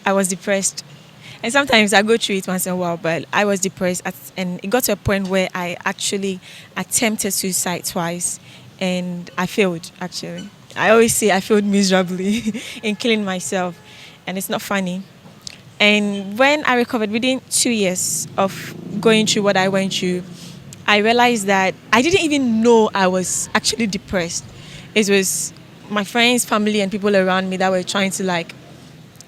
I was depressed. And sometimes I go through it once in a while, but I was depressed. And it got to a point where I actually attempted suicide twice and I failed, actually. I always say I failed miserably in killing myself, and it's not funny. And when I recovered within 2 years of going through what I went through, I realized that I didn't even know I was actually depressed. It was my friends, family, and people around me that were trying to like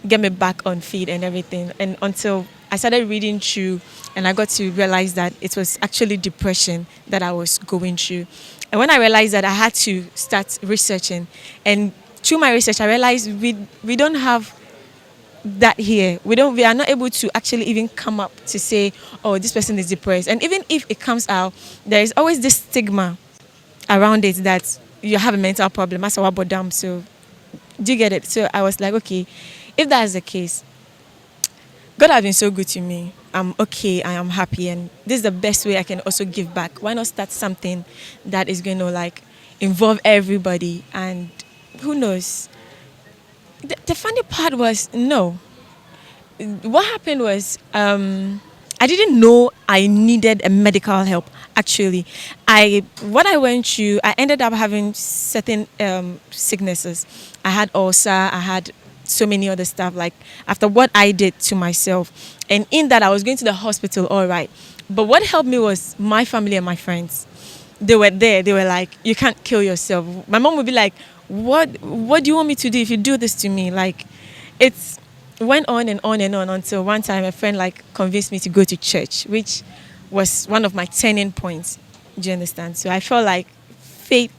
get me back on feet and everything. And until I started reading through and I got to realize that it was actually depression that I was going through. And when I realized that, I had to start researching. And through my research, I realized we don't have that here. We are not able to actually even come up to say, oh, this person is depressed. And even if it comes out, there is always this stigma around it that you have a mental problem. That's our bottom. So do you get it? So I was like, okay, if that is the case, God has been so good to me. I'm okay. I am happy, and this is the best way I can also give back. Why not start something that is going to like involve everybody? And who knows? The funny part was no. What happened was I didn't know I needed a medical help. Actually, what I went through, I ended up having certain sicknesses. I had ulcer. I had so many other stuff. Like after what I did to myself, and in that I was going to the hospital. All right, but what helped me was my family and my friends. They were there. They were like, "You can't kill yourself." My mom would be like, What do you want me to do if you do this to me?" Like, it's went on and on and on until one time a friend like convinced me to go to church, which was one of my turning points. Do you understand? So I felt like faith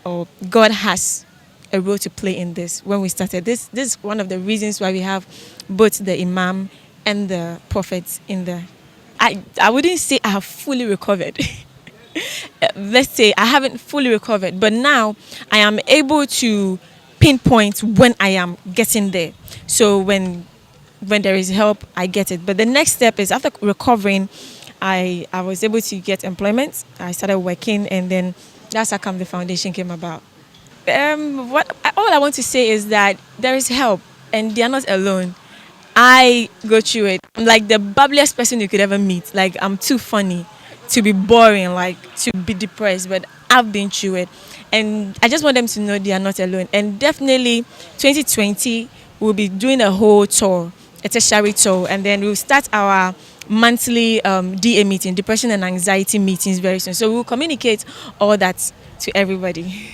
or God has a role to play in this. When we started this is one of the reasons why we have both the imam and the prophets in there. I wouldn't say I have fully recovered. Let's say I haven't fully recovered, but now I am able to pinpoint when I am getting there. So when there is help, I get it. But the next step is after recovering, I was able to get employment. I started working, and then that's how come the foundation came about. What all I want to say is that there is help, and they are not alone. I go through it. I'm like the bubbliest person you could ever meet. Like I'm too funny to be boring, like to be depressed, but I've been through it. And I just want them to know they are not alone. And definitely 2020 we'll be doing a whole tour, a tertiary tour, and then we'll start our monthly DA meeting, depression and anxiety meetings very soon. So we'll communicate all that to everybody.